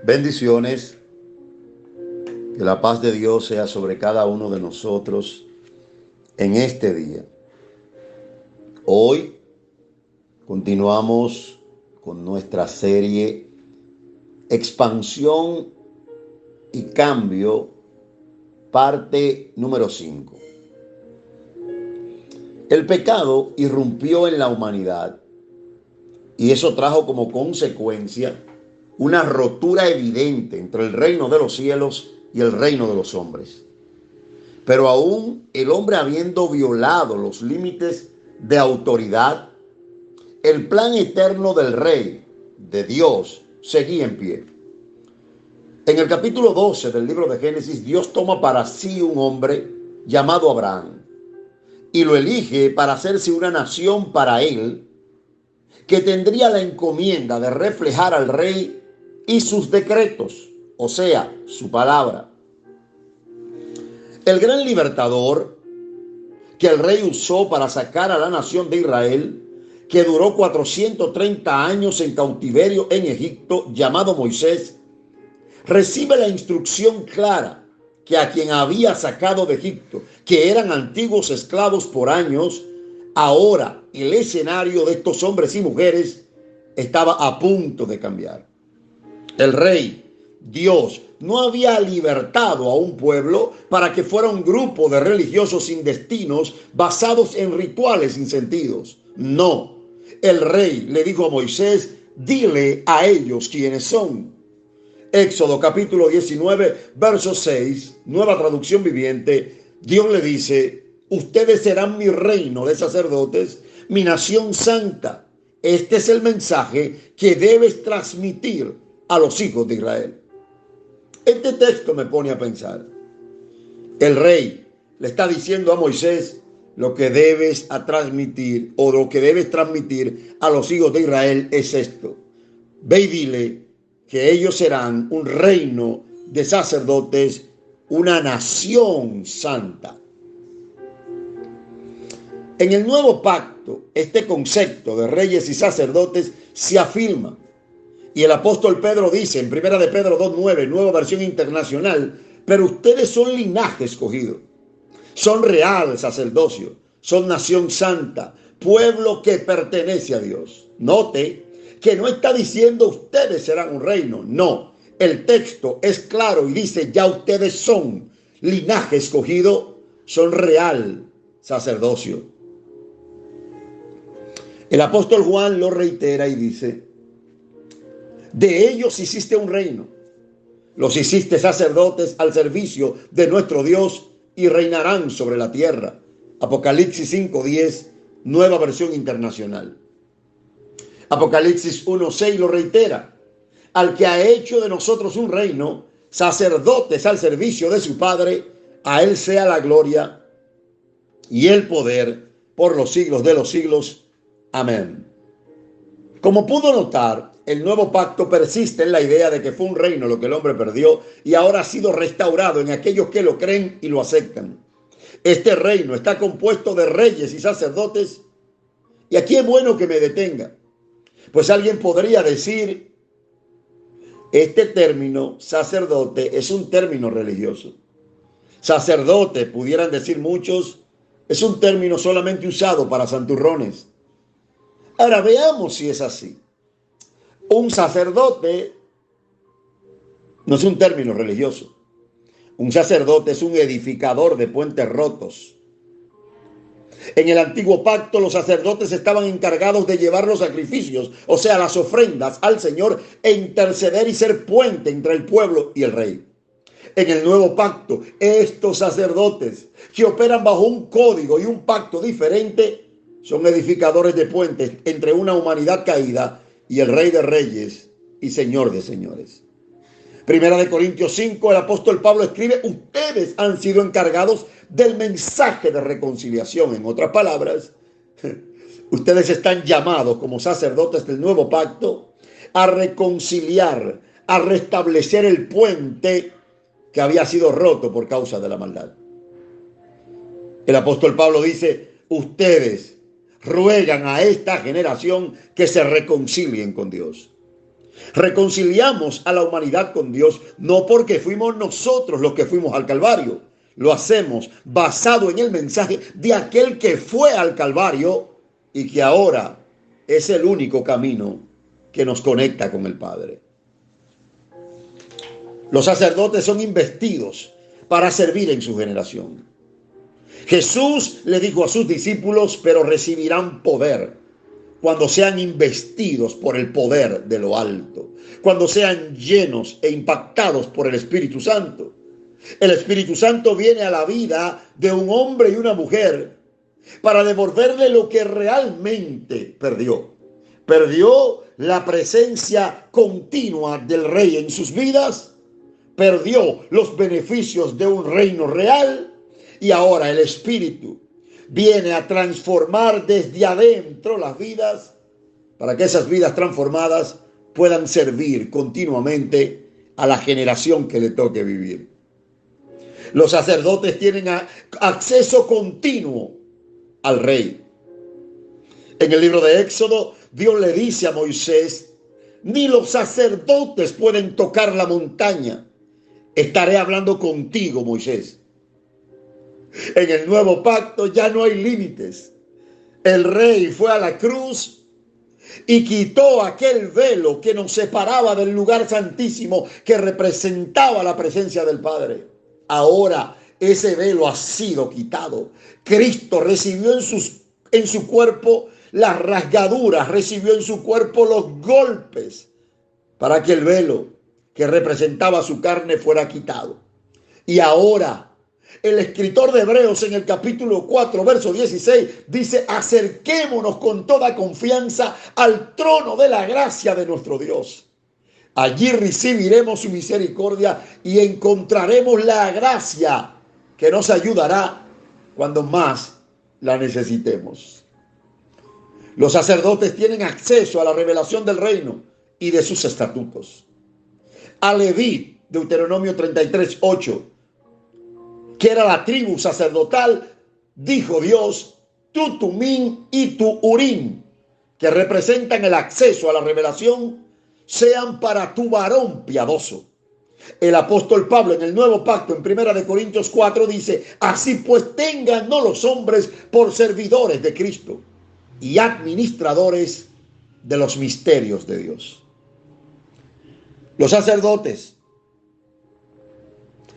Bendiciones, que la paz de Dios sea sobre cada uno de nosotros en este día. Hoy continuamos con nuestra serie Expansión y Cambio, parte número 5. El pecado irrumpió en la humanidad y eso trajo como consecuencia una rotura evidente entre el reino de los cielos y el reino de los hombres. Pero aún el hombre habiendo violado los límites de autoridad, el plan eterno del Rey, de Dios, seguía en pie. En el capítulo 12 del libro de Génesis, Dios toma para sí un hombre llamado Abraham y lo elige para hacerse una nación para él, que tendría la encomienda de reflejar al Rey y sus decretos, o sea, su palabra. El gran libertador que el Rey usó para sacar a la nación de Israel, que duró 430 años en cautiverio en Egipto, llamado Moisés, recibe la instrucción clara que a quien había sacado de Egipto, que eran antiguos esclavos por años, ahora el escenario de estos hombres y mujeres estaba a punto de cambiar. El Rey, Dios, no había libertado a un pueblo para que fuera un grupo de religiosos sin destinos basados en rituales sin sentidos. No, el Rey le dijo a Moisés: dile a ellos quiénes son. Éxodo capítulo 19, verso 6, nueva traducción viviente. Dios le dice: ustedes serán mi reino de sacerdotes, mi nación santa. Este es el mensaje que debes transmitir a los hijos de Israel. Este texto me pone a pensar. El Rey le está diciendo a Moisés lo que debes transmitir, o lo que debes transmitir a los hijos de Israel es esto: ve y dile que ellos serán un reino de sacerdotes, una nación santa. En el nuevo pacto, este concepto de reyes y sacerdotes se afirma. Y el apóstol Pedro dice en 1 de Pedro 2:9, nueva versión internacional: pero ustedes son linaje escogido, son real sacerdocio, son nación santa, pueblo que pertenece a Dios. Note que no está diciendo ustedes serán un reino, no. El texto es claro y dice: ya ustedes son linaje escogido, son real sacerdocio. El apóstol Juan lo reitera y dice: de ellos hiciste un reino, los hiciste sacerdotes al servicio de nuestro Dios y reinarán sobre la tierra. Apocalipsis 5:10, nueva versión internacional. Apocalipsis 1:6 lo reitera: al que ha hecho de nosotros un reino, sacerdotes al servicio de su Padre, a él sea la gloria y el poder por los siglos de los siglos. Amén. Como pudo notar, el nuevo pacto persiste en la idea de que fue un reino lo que el hombre perdió y ahora ha sido restaurado en aquellos que lo creen y lo aceptan. Este reino está compuesto de reyes y sacerdotes. Y aquí es bueno que me detenga, pues alguien podría decir: este término sacerdote es un término religioso. Sacerdote, pudieran decir muchos, es un término solamente usado para santurrones. Ahora veamos si es así. Un sacerdote no es un término religioso. Un sacerdote es un edificador de puentes rotos. En el antiguo pacto, los sacerdotes estaban encargados de llevar los sacrificios, o sea, las ofrendas al Señor, e interceder y ser puente entre el pueblo y el Rey. En el nuevo pacto, estos sacerdotes, que operan bajo un código y un pacto diferente, son edificadores de puentes entre una humanidad caída y el Rey de Reyes y Señor de Señores. Primera de Corintios 5, el apóstol Pablo escribe: ustedes han sido encargados del mensaje de reconciliación. En otras palabras, ustedes están llamados como sacerdotes del nuevo pacto a reconciliar, a restablecer el puente que había sido roto por causa de la maldad. El apóstol Pablo dice: ustedes ruegan a esta generación que se reconcilien con Dios. Reconciliamos a la humanidad con Dios, no porque fuimos nosotros los que fuimos al Calvario. Lo hacemos basado en el mensaje de aquel que fue al Calvario y que ahora es el único camino que nos conecta con el Padre. Los sacerdotes son investidos para servir en su generación. Jesús le dijo a sus discípulos, pero recibirán poder cuando sean investidos por el poder de lo alto, cuando sean llenos e impactados por el Espíritu Santo. El Espíritu Santo viene a la vida de un hombre y una mujer para devolverle lo que realmente perdió. Perdió la presencia continua del Rey en sus vidas, perdió los beneficios de un reino real y ahora el Espíritu viene a transformar desde adentro las vidas para que esas vidas transformadas puedan servir continuamente a la generación que le toque vivir. Los sacerdotes tienen acceso continuo al Rey. En el libro de Éxodo, Dios le dice a Moisés, ni los sacerdotes pueden tocar la montaña. Estaré hablando contigo, Moisés. En el nuevo pacto ya no hay límites. El Rey fue a la cruz y quitó aquel velo que nos separaba del lugar santísimo que representaba la presencia del Padre. Ahora ese velo ha sido quitado. Cristo recibió en su cuerpo las rasgaduras, recibió en su cuerpo los golpes para que el velo que representaba su carne fuera quitado. Y ahora el escritor de Hebreos en el capítulo 4, verso 16 dice, acerquémonos con toda confianza al trono de la gracia de nuestro Dios. Allí recibiremos su misericordia y encontraremos la gracia que nos ayudará cuando más la necesitemos. Los sacerdotes tienen acceso a la revelación del reino y de sus estatutos. A Leví, Deuteronomio 33, 8, que era la tribu sacerdotal, dijo Dios, tu Tumín y tu Urín, que representan el acceso a la revelación, sean para tu varón piadoso. El apóstol Pablo en el Nuevo Pacto, en 1 Corintios 4, dice, así pues tengan no los hombres por servidores de Cristo y administradores de los misterios de Dios. Los sacerdotes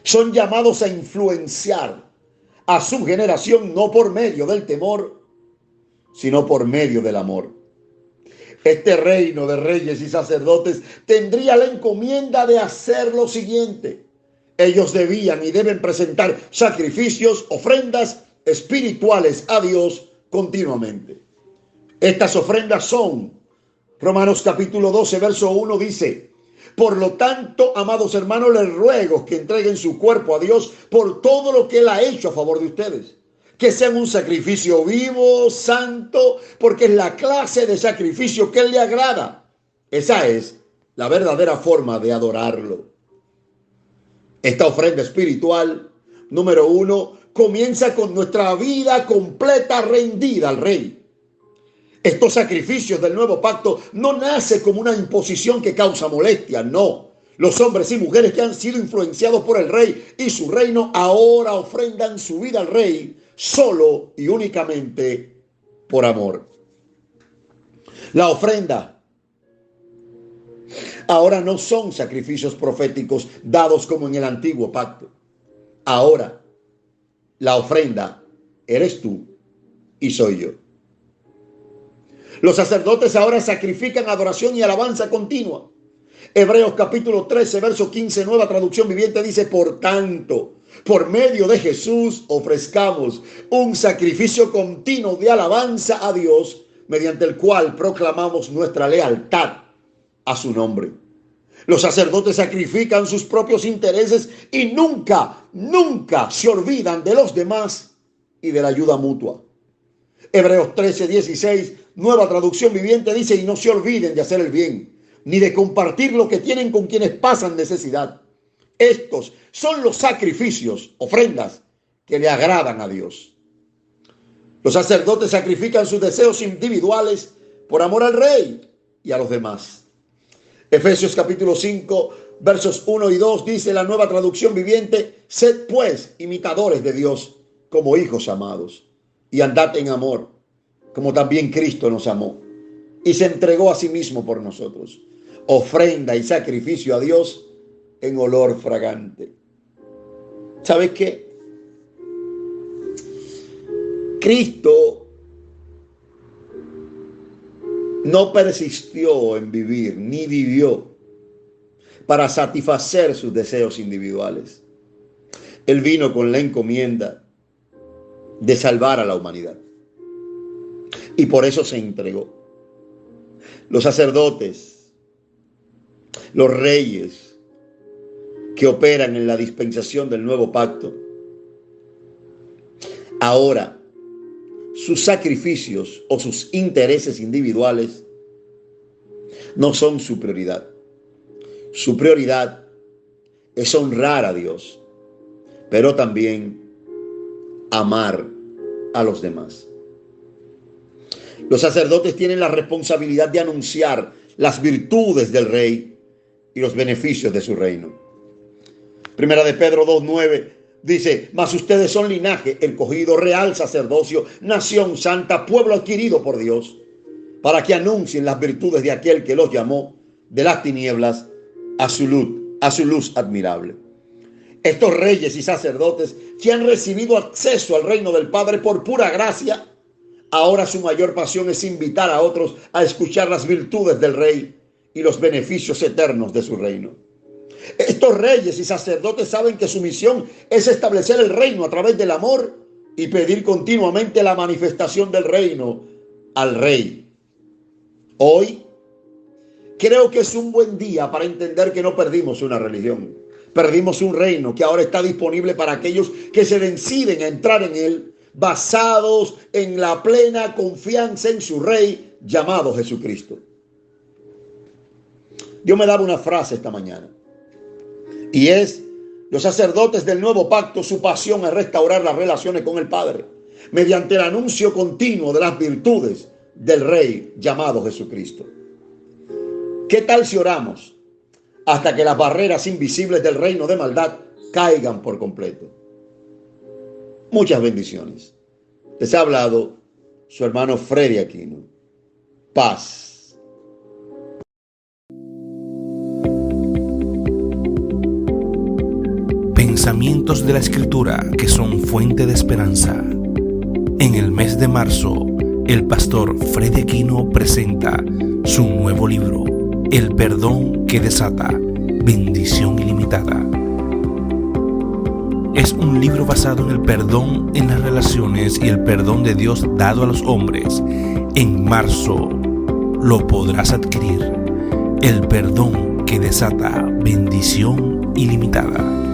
son llamados a influenciar a su generación no por medio del temor, sino por medio del amor. Este reino de reyes y sacerdotes tendría la encomienda de hacer lo siguiente. Ellos debían y deben presentar sacrificios, ofrendas espirituales a Dios continuamente. Estas ofrendas son, Romanos capítulo 12, verso 1 dice, por lo tanto, amados hermanos, les ruego que entreguen su cuerpo a Dios por todo lo que Él ha hecho a favor de ustedes. Que sean un sacrificio vivo, santo, porque es la clase de sacrificio que Él le agrada. Esa es la verdadera forma de adorarlo. Esta ofrenda espiritual, número 1, comienza con nuestra vida completa rendida al Rey. Estos sacrificios del nuevo pacto no nace como una imposición que causa molestia, no. Los hombres y mujeres que han sido influenciados por el Rey y su reino ahora ofrendan su vida al Rey solo y únicamente por amor. La ofrenda ahora no son sacrificios proféticos dados como en el antiguo pacto. Ahora la ofrenda eres tú y soy yo. Los sacerdotes ahora sacrifican adoración y alabanza continua. Hebreos capítulo 13, verso 15, nueva traducción viviente dice, por tanto, por medio de Jesús ofrezcamos un sacrificio continuo de alabanza a Dios, mediante el cual proclamamos nuestra lealtad a su nombre. Los sacerdotes sacrifican sus propios intereses y nunca se olvidan de los demás y de la ayuda mutua. Hebreos 13, 16, nueva traducción viviente dice, y no se olviden de hacer el bien, ni de compartir lo que tienen con quienes pasan necesidad. Estos son los sacrificios, ofrendas, que le agradan a Dios. Los sacerdotes sacrifican sus deseos individuales por amor al Rey y a los demás. Efesios capítulo 5, versos 1 y 2 dice la Nueva Traducción Viviente: sed pues imitadores de Dios como hijos amados, y andad en amor, como también Cristo nos amó y se entregó a sí mismo por nosotros, ofrenda y sacrificio a Dios en olor fragante. ¿Sabes qué? Cristo no persistió en vivir, ni vivió para satisfacer sus deseos individuales. Él vino con la encomienda de salvar a la humanidad. Y por eso se entregó. Los sacerdotes, los reyes que operan en la dispensación del nuevo pacto, ahora sus sacrificios o sus intereses individuales no son su prioridad. Su prioridad es honrar a Dios, pero también amar a los demás. Los sacerdotes tienen la responsabilidad de anunciar las virtudes del rey y los beneficios de su reino. Primera de Pedro 2:9 dice: mas ustedes son linaje escogido, real sacerdocio, nación santa, pueblo adquirido por Dios, para que anuncien las virtudes de aquel que los llamó de las tinieblas a su luz admirable. Estos reyes y sacerdotes que han recibido acceso al reino del Padre por pura gracia, ahora su mayor pasión es invitar a otros a escuchar las virtudes del rey y los beneficios eternos de su reino. Estos reyes y sacerdotes saben que su misión es establecer el reino a través del amor y pedir continuamente la manifestación del reino al rey. Hoy creo que es un buen día para entender que no perdimos una religión. Perdimos un reino que ahora está disponible para aquellos que se deciden a entrar en él, basados en la plena confianza en su rey llamado Jesucristo. Dios me daba una frase esta mañana, y es: los sacerdotes del nuevo pacto, su pasión es restaurar las relaciones con el Padre mediante el anuncio continuo de las virtudes del rey llamado Jesucristo. ¿Qué tal si oramos hasta que las barreras invisibles del reino de maldad caigan por completo? Muchas bendiciones. Les ha hablado su hermano Freddy Aquino. Paz. Pensamientos de la Escritura que son fuente de esperanza. En el mes de marzo, el pastor Freddy Aquino presenta su nuevo libro, El perdón que desata, bendición ilimitada. Es un libro basado en el perdón en las relaciones y el perdón de Dios dado a los hombres. En marzo lo podrás adquirir. El perdón que desata, bendición ilimitada.